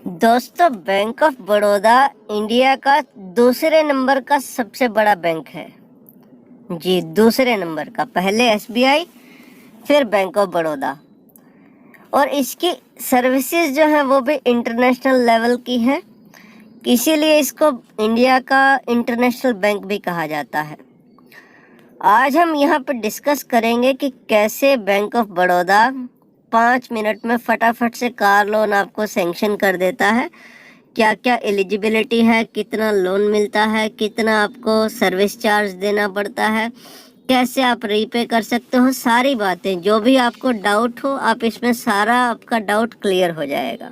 दोस्तों, bank of Baroda India का दूसरे नंबर का सबसे बड़ा बैंक है। जी, दूसरे नंबर का। पहले एसबीआई, फिर बैंक ऑफ बड़ौदा। और इसकी सर्विसेज जो है वो भी इंटरनेशनल लेवल की है, इसीलिए इसको इंडिया का इंटरनेशनल बैंक भी कहा जाता है। आज हम यहाँ पर डिस्कस करेंगे कि कैसे बैंक ऑफ बड़ौदा 5 मिनट में फटाफट से कार लोन आपको सैंक्शन कर देता है। क्या क्या एलिजिबिलिटी है, कितना लोन मिलता है, कितना आपको सर्विस चार्ज देना पड़ता है, कैसे आप रीपे कर सकते हो, सारी बातें जो भी आपको डाउट हो आप इसमें सारा आपका डाउट क्लियर हो जाएगा।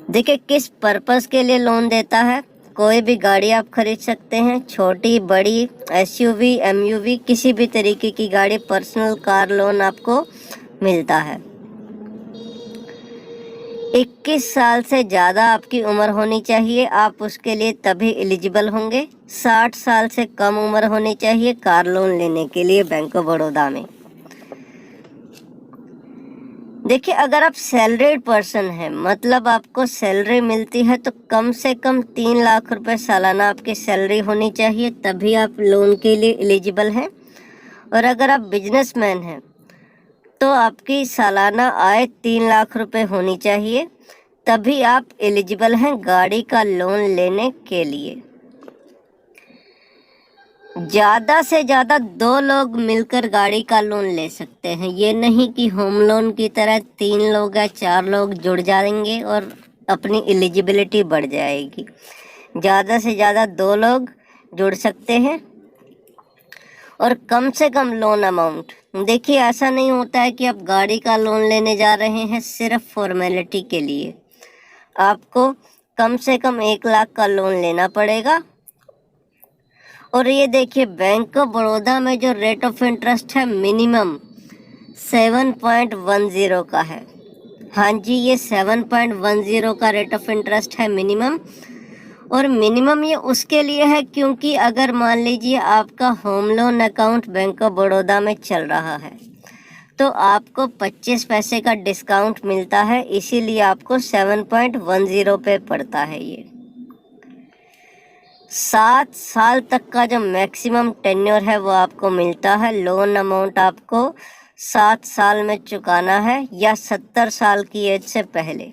देखिए, किस पर्पस के लिए लोन देता है। कोई भी गाड़ी आप खरीद सकते हैं, छोटी बड़ी, एसयूवी, एमयूवी, किसी भी तरीके की गाड़ी, पर्सनल कार लोन आपको मिलता है। 21 साल से ज़्यादा आपकी उम्र होनी चाहिए, आप उसके लिए तभी एलिजिबल होंगे। 60 साल से कम उम्र होनी चाहिए कार लोन लेने के लिए बैंक ऑफ बड़ौदा में। देखिए, अगर आप सैलरीड पर्सन हैं, मतलब आपको सैलरी मिलती है, तो कम से कम 3 लाख रुपए सालाना आपकी सैलरी होनी चाहिए, तभी आप लोन के लिए एलिजिबल हैं। और अगर आप बिजनेसमैन हैं तो आपकी सालाना आय 3 लाख रुपए होनी चाहिए, तभी आप एलिजिबल हैं गाड़ी का लोन लेने के लिए। ज़्यादा से ज़्यादा 2 लोग मिलकर गाड़ी का लोन ले सकते हैं। ये नहीं कि होम लोन की तरह 3 लोग या 4 लोग जुड़ जाएंगे और अपनी एलिजिबिलिटी बढ़ जाएगी। ज़्यादा से ज़्यादा 2 लोग जुड़ सकते हैं। और कम से कम लोन अमाउंट, देखिए ऐसा नहीं होता है कि आप गाड़ी का लोन लेने जा रहे हैं सिर्फ फॉर्मेलिटी के लिए। आपको कम से कम 1 लाख का लोन लेना पड़ेगा। और ये देखिए, बैंक ऑफ बड़ौदा में जो रेट ऑफ इंटरेस्ट है मिनिमम 7.10 का है। हाँ जी, ये 7.10 का रेट ऑफ इंटरेस्ट है मिनिमम। और मिनिमम ये उसके लिए है क्योंकि अगर मान लीजिए आपका home loan account bank of Baroda में चल रहा है तो आपको 25 पैसे का डिस्काउंट मिलता है, इसीलिए आपको 7.10 पे पड़ता है। ये 7 साल तक का जो मैक्सिमम टेन्योर है वो आपको मिलता है। लोन अमाउंट आपको 7 साल में चुकाना है या 70 साल की एज से पहले।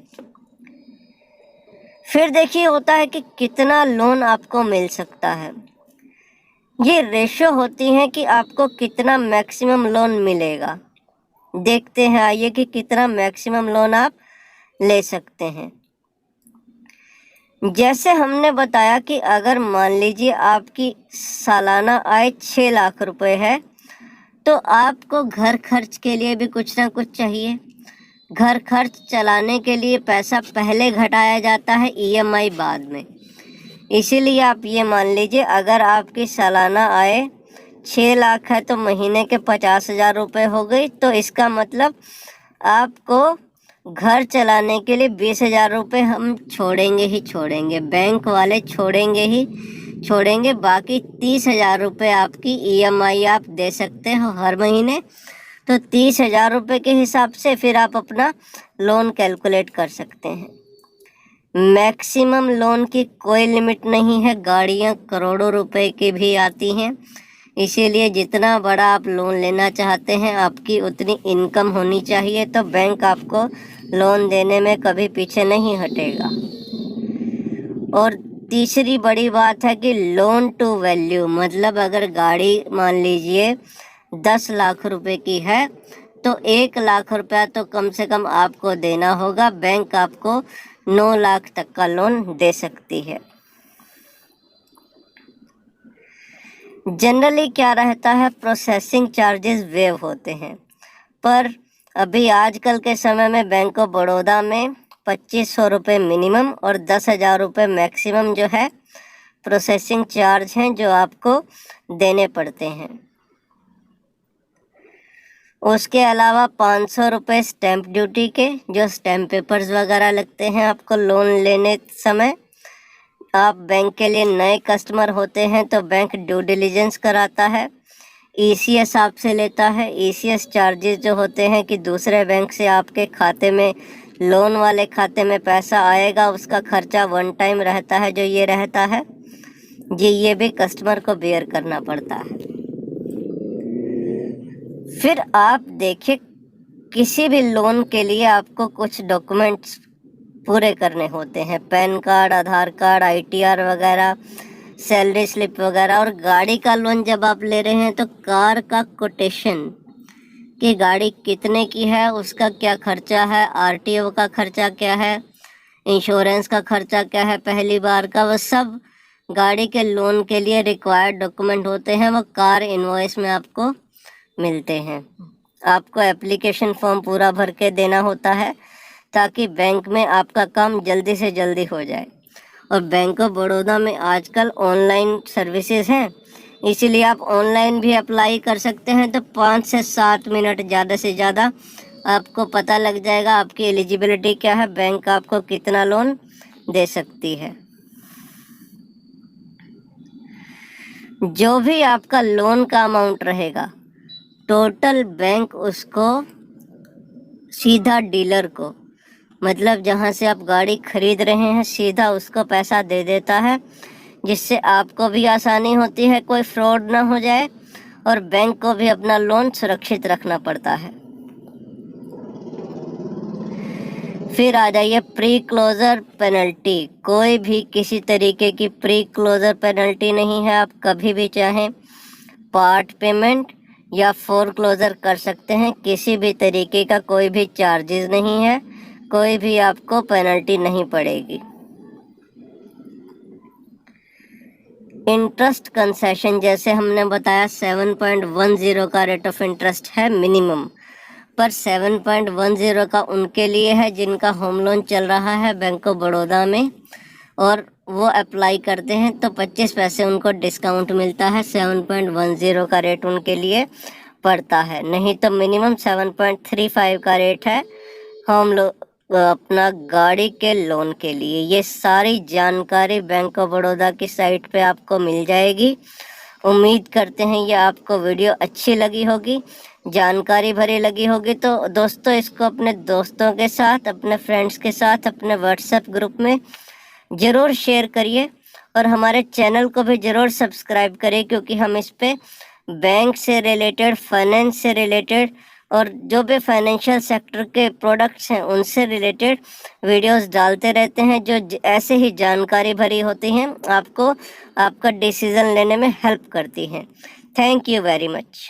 फिर देखिए, होता है कि कितना लोन आपको मिल सकता है। ये रेशो होती है कि आपको कितना मैक्सिमम लोन मिलेगा। देखते हैं आइए कि कितना मैक्सिमम लोन आप ले सकते हैं। जैसे हमने बताया कि अगर मान लीजिए आपकी सालाना आय 6 लाख रुपए है तो आपको घर खर्च के लिए भी कुछ ना कुछ चाहिए। घर खर्च चलाने के लिए पैसा पहले घटाया जाता है, ईएमआई बाद में। इसीलिए आप ये मान लीजिए, अगर आपकी सालाना आय 6 लाख है तो महीने के 50,000 रुपये हो गई, तो इसका मतलब आपको घर चलाने के लिए 20,000 रुपये हम छोड़ेंगे ही छोड़ेंगे, बैंक वाले छोड़ेंगे ही छोड़ेंगे। बाकी 30,000 रुपये आपकी ईएमआई आप दे सकते हो हर महीने। तो 30,000 रुपये के हिसाब से फिर आप अपना लोन कैलकुलेट कर सकते हैं। मैक्सिमम लोन की कोई लिमिट नहीं है, गाड़ियाँ करोड़ों रुपए की भी आती हैं। इसीलिए जितना बड़ा आप लोन लेना चाहते हैं आपकी उतनी इनकम होनी चाहिए, तो बैंक आपको लोन देने में कभी पीछे नहीं हटेगा। और तीसरी बड़ी बात है कि लोन टू वैल्यू, मतलब अगर गाड़ी मान लीजिए 10 लाख रुपए की है तो 1 लाख रुपया तो कम से कम आपको देना होगा। बैंक आपको 9 लाख तक का लोन दे सकती है। जनरली क्या रहता है, प्रोसेसिंग चार्जेस वेव होते हैं, पर अभी आजकल के समय में बैंक ऑफ बड़ौदा में 2500 रुपये मिनिमम और 10,000 रुपये मैक्सिमम जो है प्रोसेसिंग चार्ज हैं जो आपको देने पड़ते हैं। उसके अलावा 500 रुपये स्टैंप ड्यूटी के, जो स्टैंप पेपर्स वगैरह लगते हैं आपको लोन लेने समय। आप बैंक के लिए नए कस्टमर होते हैं तो बैंक ड्यू डिलिजेंस कराता है, ECS आपसे लेता है। ECS चार्जेस जो होते हैं कि दूसरे बैंक से आपके खाते में, लोन वाले खाते में पैसा आएगा, उसका खर्चा वन टाइम रहता है जो ये रहता है जी, ये भी कस्टमर को बेयर करना पड़ता है। फिर आप देखिए, किसी भी लोन के लिए आपको कुछ डॉक्यूमेंट्स पूरे करने होते हैं, पैन कार्ड, आधार कार्ड, ITR वगैरह, सैलरी स्लिप वगैरह। और गाड़ी का लोन जब आप ले रहे हैं तो कार का कोटेशन कि गाड़ी कितने की है, उसका क्या खर्चा है, RTO का खर्चा क्या है, इंश्योरेंस का खर्चा क्या है पहली बार का, वो सब गाड़ी के लोन के लिए रिक्वायर्ड डॉक्यूमेंट होते हैं। वो कार इनवॉइस में आपको मिलते हैं। आपको एप्लीकेशन फॉर्म पूरा भर के देना होता है ताकि बैंक में आपका काम जल्दी से जल्दी हो जाए। और बैंक ऑफ बड़ौदा में आजकल ऑनलाइन सर्विसेज हैं, इसीलिए आप ऑनलाइन भी अप्लाई कर सकते हैं। तो 5 से 7 मिनट ज़्यादा से ज़्यादा आपको पता लग जाएगा आपकी एलिजिबिलिटी क्या है, बैंक आपको कितना लोन दे सकती है। जो भी आपका लोन का अमाउंट रहेगा, टोटल बैंक उसको सीधा डीलर को, मतलब जहाँ से आप गाड़ी खरीद रहे हैं, सीधा उसको पैसा दे देता है, जिससे आपको भी आसानी होती है, कोई फ्रॉड ना हो जाए, और बैंक को भी अपना लोन सुरक्षित रखना पड़ता है। फिर आ जाइए प्री क्लोजर पेनल्टी। कोई भी किसी तरीके की प्री क्लोजर पेनल्टी नहीं है। आप कभी भी चाहें पार्ट पेमेंट या फोरक्लोजर कर सकते हैं। किसी भी तरीके का कोई भी चार्जेस नहीं है, कोई भी आपको पेनल्टी नहीं पड़ेगी। इंटरेस्ट कंसेशन, जैसे हमने बताया 7.10 का रेट ऑफ इंटरेस्ट है मिनिमम, पर 7.10 का उनके लिए है जिनका होम लोन चल रहा है बैंक ऑफ बड़ौदा में, और वो अप्लाई करते हैं तो 25 पैसे उनको डिस्काउंट मिलता है। 7.10 का रेट उनके लिए पड़ता है, नहीं तो मिनिमम 7.35 का रेट है होम लोन, अपना गाड़ी के लोन के लिए। ये सारी जानकारी बैंक ऑफ बड़ौदा की साइट पे आपको मिल जाएगी। उम्मीद करते हैं ये आपको वीडियो अच्छी लगी होगी, जानकारी भरी लगी होगी। तो दोस्तों, इसको अपने दोस्तों के साथ, अपने फ्रेंड्स के साथ, अपने व्हाट्सएप ग्रुप में ज़रूर शेयर करिए, और हमारे चैनल को भी ज़रूर सब्सक्राइब करिए, क्योंकि हम इस पे बैंक से रिलेटेड, फाइनेंस से रिलेटेड और जो भी फाइनेंशियल सेक्टर के प्रोडक्ट्स हैं उनसे रिलेटेड वीडियोस डालते रहते हैं, जो ऐसे ही जानकारी भरी होती हैं, आपको आपका डिसीज़न लेने में हेल्प करती हैं। Thank you very much.